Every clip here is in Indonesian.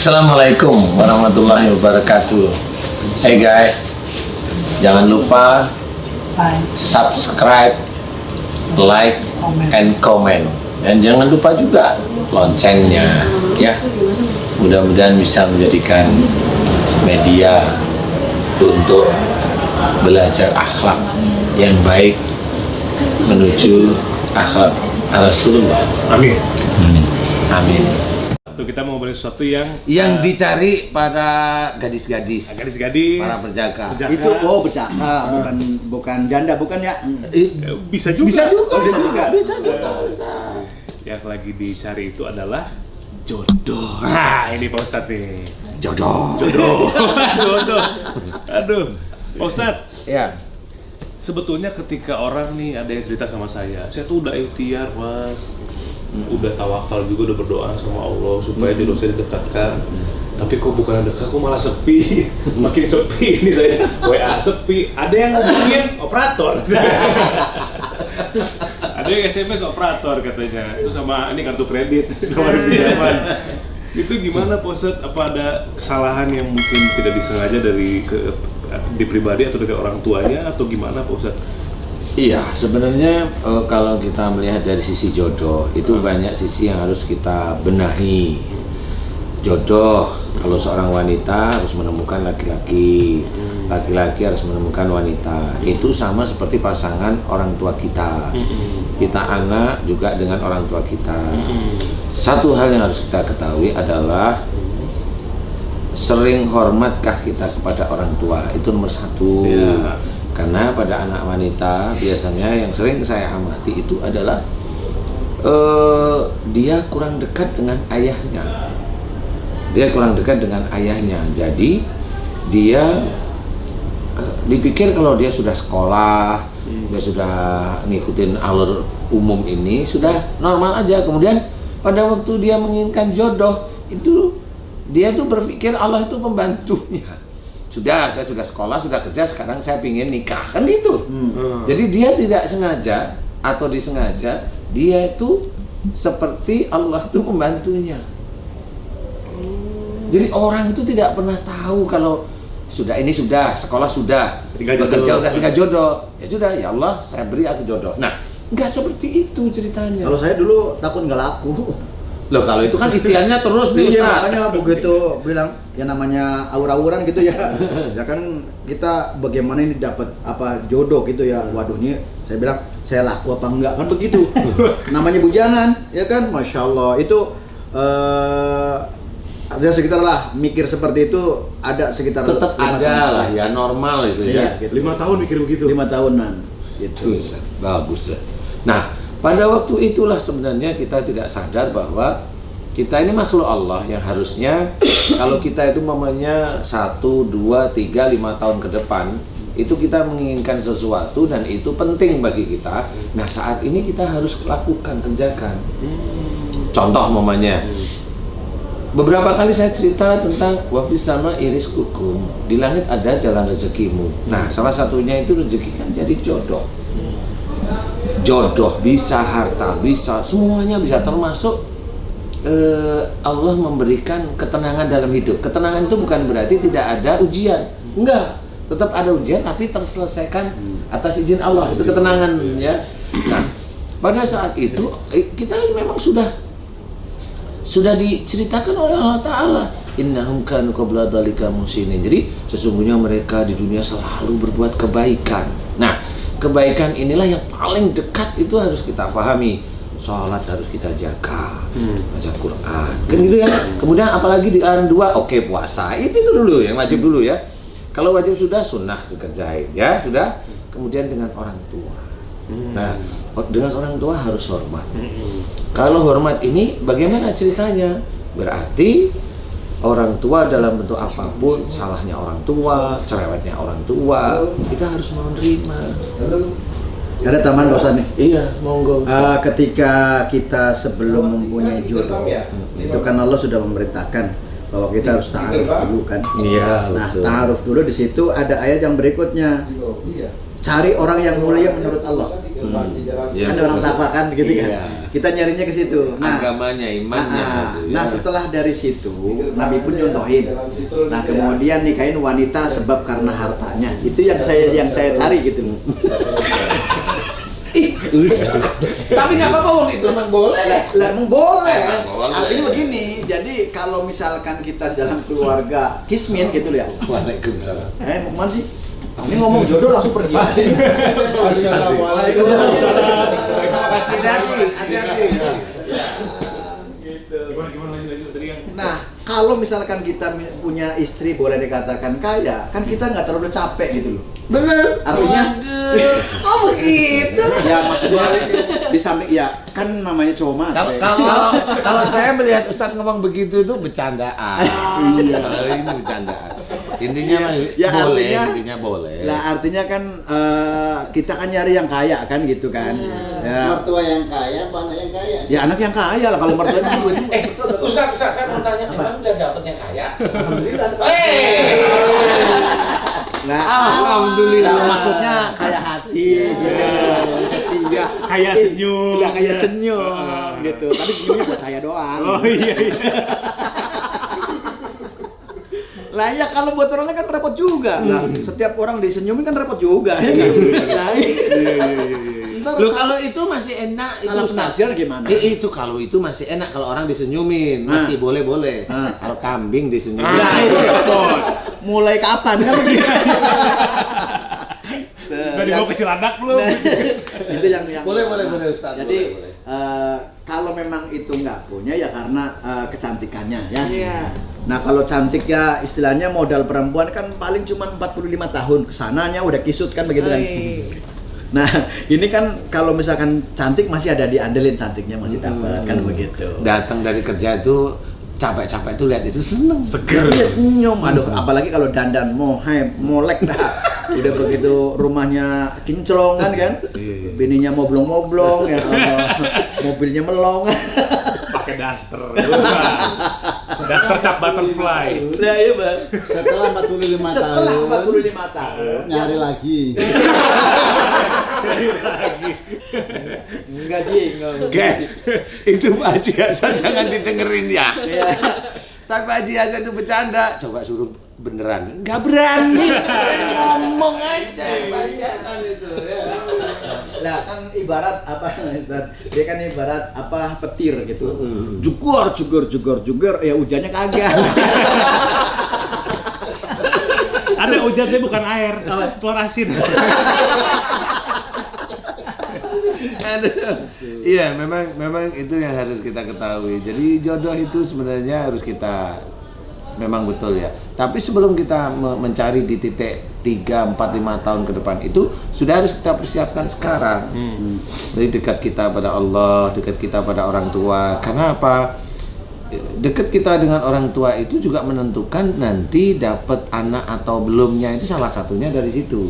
Assalamualaikum warahmatullahi wabarakatuh. Hey guys, jangan lupa subscribe, like, and comment, dan jangan lupa juga loncengnya ya. Mudah-mudahan bisa menjadikan media untuk belajar akhlak yang baik menuju akhlak Rasulullah. Amin. Amin. Tuh, kita mau beli sesuatu yang Dicari pada gadis-gadis, gadis-gadis, para penjaga. Itu bercaka, bukan janda, bukan ya? Bisa juga. Bisa juga. Yang lagi dicari itu adalah jodoh. Nah, ini Pak Ustadz nih. Jodoh. Jodoh. Aduh. Pak Ustadz, Ya. sebetulnya ketika orang nih ada yang cerita sama saya tuh udah ikhtiar, Mas. Udah tawakal juga, udah berdoa sama Allah supaya jodoh saya didekatkan. Tapi kok bukan dekat, kok malah sepi. Makin sepi ini saya. WA sepi. Ada yang ngomongin operator. Ada yang SMS operator katanya. Itu sama ini kartu kredit, nomor pinjaman. Itu gimana, Pak Ustadz? Apa ada kesalahan yang mungkin tidak disengaja di pribadi atau dari orang tuanya atau gimana, Pak Ustadz? Iya, sebenarnya kalau kita melihat dari sisi jodoh, itu banyak sisi yang harus kita benahi. Jodoh, kalau seorang wanita harus menemukan laki-laki, laki-laki harus menemukan wanita. Itu sama seperti pasangan orang tua kita. Kita anak juga dengan orang tua kita. Satu hal yang harus kita ketahui adalah sering hormatkah kita kepada orang tua, itu nomor satu. Ya. Karena pada anak wanita biasanya yang sering saya amati itu adalah dia kurang dekat dengan ayahnya. Dia kurang dekat dengan ayahnya. Jadi dia dipikir kalau dia sudah sekolah, dia sudah ngikutin alur umum ini, sudah normal aja. Kemudian pada waktu dia menginginkan jodoh itu dia tuh berpikir Allah itu pembantunya. Saya sudah sekolah, sudah kerja, sekarang saya pingin nikah, kan itu. Jadi dia tidak sengaja atau disengaja, dia itu seperti Allah itu pembantunya. Jadi orang itu tidak pernah tahu kalau sudah sekolah sudah, bekerja udah tinggal jodoh. Ya sudah, ya Allah saya beri aku jodoh. Nah, nggak seperti itu ceritanya. Kalau saya dulu takut nggak laku. Loh, kalau itu kan ikhtiarnya terus nih, Iya, Ustaz. makanya begitu bilang ya namanya aur-auran gitu ya. Ya kan kita bagaimana ini dapat apa jodoh gitu ya. Waduh, ini saya bilang saya laku apa enggak kan begitu. Namanya bujangan, ya kan? Masya Allah itu ada sekitar lah mikir seperti itu, ada sekitar Tetap 5 ada tahun. lah ya, normal itu ya. Iya, gitu. 5 tahun mikir begitu. 5 tahunan gitu. Bagus ya. Nah, pada waktu itulah sebenarnya kita tidak sadar bahwa kita ini makhluk Allah yang harusnya kalau kita itu mamanya 1, 2, 3, 5 tahun ke depan itu kita menginginkan sesuatu dan itu penting bagi kita. Nah, saat ini kita harus lakukan, kerjakan. Contoh mamanya, beberapa kali saya cerita tentang wafis sama iris kukum, di langit ada jalan rezekimu. Nah, salah satunya itu rezeki kan jadi jodoh. Jodoh bisa, harta bisa, semuanya bisa, termasuk Allah memberikan ketenangan dalam hidup. Ketenangan itu bukan berarti tidak ada ujian, enggak, tetap ada ujian tapi terselesaikan atas izin Allah, itu ketenangan ya. Nah, pada saat itu kita memang sudah diceritakan oleh Allah Ta'ala, innahum kanu qabla dzalika muhsinin. Jadi sesungguhnya mereka di dunia selalu berbuat kebaikan. Nah, kebaikan inilah yang paling dekat itu harus kita pahami. Sholat harus kita jaga, baca Quran, kan gitu ya. Kemudian apalagi dilarang 2, oke, puasa. Itu dulu yang wajib dulu ya. Kalau wajib sudah, sunnah dikerjain ya, sudah. Kemudian dengan orang tua. Nah, dengan orang tua harus hormat. Kalau hormat ini bagaimana ceritanya? Berarti orang tua dalam bentuk apapun, salahnya orang tua, cerewetnya orang tua, kita harus menerima. Ada tambahan Pak Ustadz nih. Iya, monggo. Ketika kita sebelum mempunyai jodoh, itu kan Allah sudah memerintahkan bahwa kita harus ta'aruf dulu kan. Iya, Nah, betul. ta'aruf dulu di situ ada ayat yang berikutnya. Cari orang yang mulia menurut Allah. Ya, Kan orang Tapa kan gitu Iya. kan. Kita nyarinya ke situ. Agamanya, imannya. gitu, ya. Nah setelah dari situ Nabi pun nyontohin. Nah kemudian nikahin wanita sebab karena hartanya. Itu yang saya cari gitu loh. Tapi nggak apa-apa, Wong, itu memang boleh. Lah emang boleh. Emang boleh. Artinya begini. Jadi kalau misalkan kita dalam keluarga kismin gitu loh ya. Waalaikumsalam. Mau kemana sih? Ini ngomong jodoh langsung pergi. Waalaikumsalam. Terima kasih, hati-hati. Gimana lanjut tadi yang Nah, kalau misalkan kita punya istri boleh dikatakan kaya, kan kita nggak terlalu capek gitu loh. Bener. Artinya, Oh begitu. ya maksudnya di samping ya kan namanya cowok mah. Kalau saya melihat Ustadz ngomong begitu itu bercandaan. Iya. Ini bercandaan. Intinya mah Ya, boleh, artinya- intinya boleh. Nah artinya kan kita kan nyari yang kaya kan gitu kan. Ya, Mertua yang kaya, apa anak yang kaya? ya anak yang kaya lah kalau mertuanya duit. Ustadz, saya mau tanya, emang udah dapet yang kaya? Alhamdulillah. Nah, Alhamdulillah. nah, maksudnya kaya hati, gitu. Setia, Kaya senyum. Udah kaya senyum, gitu. Tapi senyumnya buat saya doang. Oh iya. Lah ya kalau buat orang lain kan repot juga. Nah, setiap orang disenyumin kan repot juga, ya kan? Nah, ntar Loh kalau itu masih enak, salah Ustadz. penafsir gimana? Itu kalau itu masih enak, kalau orang disenyumin masih boleh-boleh. Nah. Kalau kambing disenyumin. Nah, itu repot. Mulai kapan kan begitu? Udah dibawa ke Cilandak belum? Nah, itu yang Boleh Ustaz. Jadi boleh. kalau memang itu nggak punya ya karena kecantikannya ya. Iya. Nah kalau cantik ya istilahnya modal perempuan kan paling cuma 45 tahun kesananya udah kisut kan begitu kan. Nah ini kan kalau misalkan cantik masih ada diandelin cantiknya masih dapat kan begitu. Datang dari kerja itu capek-capek tuh lihat itu seneng. Seger. Iya senyum, aduh apalagi kalau dandan molek dah. Udah begitu rumahnya kinclong kan, Iya. bininya moblong-moblong ya, mobilnya melong. Pakai daster. Daster cap butterfly. Udah ya bang. Setelah 45 Setelah tahun, 45 tahun nyari lagi. enggak Ji, enggak. Guys, itu Pak Haji Hasan jangan didengerin ya. Iya. Tapi Pak Haji Hasan itu bercanda. Coba suruh beneran. Nggak berani. Ngomong aja Pak Haji Hasan itu. Ya. Lah kan ibarat apa Ustaz? Dia kan ibarat apa petir gitu. Jugur, ya hujannya kagak. Ada hujannya bukan air, telur asin. Aduh. Iya, memang itu yang harus kita ketahui. Jadi jodoh itu sebenarnya harus kita memang betul ya. Tapi sebelum kita mencari di titik 3, 4, 5 tahun ke depan itu sudah harus kita persiapkan sekarang. Jadi dekat kita pada Allah, dekat kita pada orang tua. Karena apa? Dekat kita dengan orang tua itu juga menentukan nanti dapat anak atau belumnya itu salah satunya dari situ.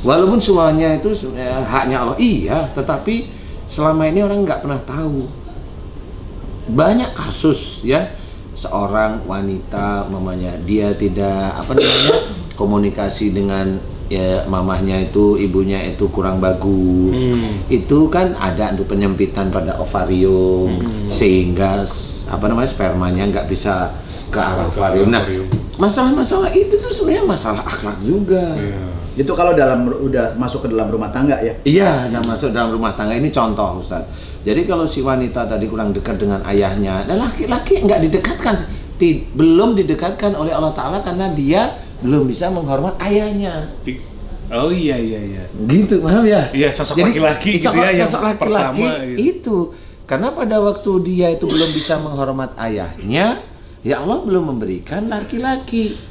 Walaupun semuanya itu haknya Allah, iya, tetapi selama ini orang nggak pernah tahu. Banyak kasus ya, seorang wanita mamanya dia tidak komunikasi dengan ya mamahnya itu, ibunya itu kurang bagus. Itu kan ada untuk penyempitan pada ovarium sehingga spermanya nggak bisa ke arah ovarium. Nah, masalah-masalah itu tuh sebenarnya masalah akhlak juga. Itu kalau udah masuk ke dalam rumah tangga ya. Iya, udah masuk dalam rumah tangga. Ini contoh Ustaz. Jadi kalau si wanita tadi kurang dekat dengan ayahnya, dan laki-laki nggak didekatkan, belum didekatkan oleh Allah Ta'ala karena dia belum bisa menghormat ayahnya. Oh iya. Gitu, paham ya? Iya, sosok laki-laki gitu ya, yang sosok laki-laki pertama gitu. itu. Karena pada waktu dia itu belum bisa menghormat ayahnya, ya Allah belum memberikan laki-laki.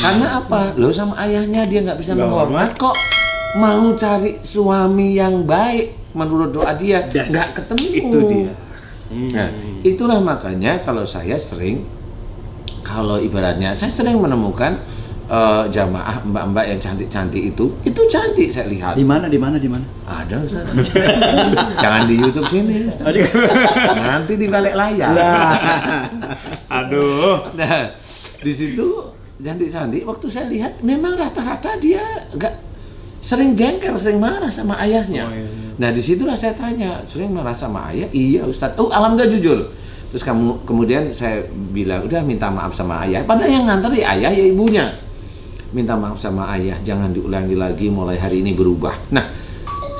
Karena apa? Loh sama ayahnya dia nggak bisa menghormat, kok mau cari suami yang baik menurut doa dia nggak ketemu. Itu dia. Nah, itulah makanya kalau saya sering, kalau ibaratnya saya sering menemukan jamaah mbak-mbak yang cantik-cantik itu cantik saya lihat. Di mana? Ada Ustaz. Jangan di YouTube sini Ustaz. Nanti di balik layar. Aduh. Nah, di situ cantik-cantik waktu saya lihat memang rata-rata dia enggak sering jengkel, sering marah sama ayahnya. Oh, iya. Nah disitulah saya tanya, sering marah sama ayah? Iya Ustadz. Oh alhamdulillah jujur. Terus kemudian saya bilang, udah minta maaf sama ayah. Padahal yang nganter ya ayah ya ibunya. Minta maaf sama ayah, jangan diulangi lagi, mulai hari ini berubah. Nah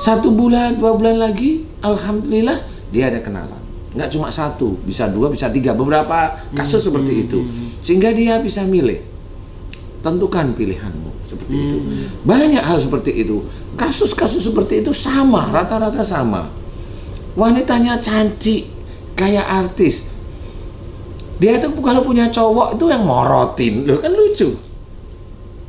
1 bulan, 2 bulan lagi, alhamdulillah dia ada kenalan. Nggak cuma 1, bisa 2, bisa 3, beberapa kasus seperti itu. Sehingga dia bisa milih. Tentukan pilihanmu seperti itu. Banyak hal seperti itu. Kasus-kasus seperti itu sama, rata-rata sama. Wanitanya cantik, kayak artis. Dia tuh kalau punya cowok itu yang morotin, loh kan lucu.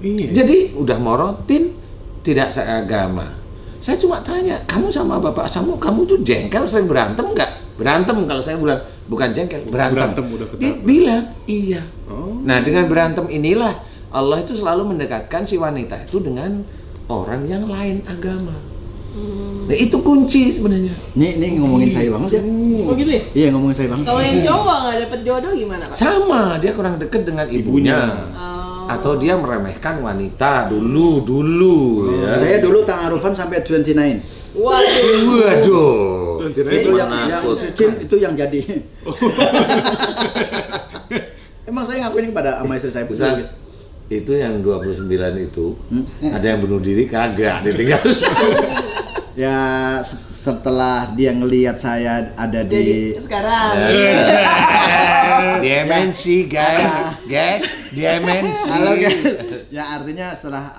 Iya. Jadi udah morotin, tidak seagama. Saya cuma tanya, kamu sama bapak kamu tuh jengkel, sering berantem nggak? Berantem kalau saya bilang, bukan jengkel, berantem. Berantem udah Dia ketahuan. bilang, iya. Oh. Nah dengan berantem inilah Allah itu selalu mendekatkan si wanita itu dengan orang yang lain agama. Nah itu kunci sebenarnya. Ini ngomongin saya banget ya. Oh gitu ya? Iya ngomongin saya banget. Kalau yang cowok nggak dapet jodoh gimana Pak? Sama, dia kurang dekat dengan ibunya. Oh. Atau dia meremehkan wanita dulu ya. Saya dulu ta'arufan sampai 29. Waduh. Waduh. Itu yang menakutkan. kecil itu yang jadi. Emang saya ngakuin kepada sama istri saya Ustaz, betul. itu yang 29 itu ada yang bunuh diri kagak ditinggal. Ya setelah dia ngelihat saya ada Jadi di sekarang. Di MNC guys, di MNC. halo guys. Ya artinya setelah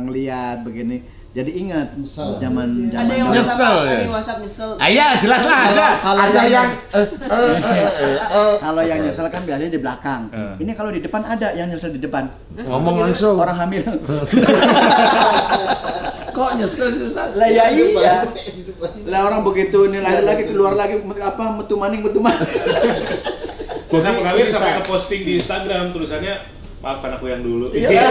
ngelihat begini jadi ingat zaman Ada yang dulu. Nyesel, WhatsApp, ya? ada yang WhatsApp nyesel. Iya, jelas lah ada. Kalau Ada yang Kalau yang nyesel kan biasanya di belakang. Ini kalau di depan ada yang nyesel di depan. ngomong langsung. Orang hamil. Kok nyesel sih Ustaz? Lah ya iya. Lah orang begitu ini lahir lagi keluar lagi metu maning. Pernah pengalir sampai ke posting di Instagram tulisannya maafkan aku yang dulu. Iya.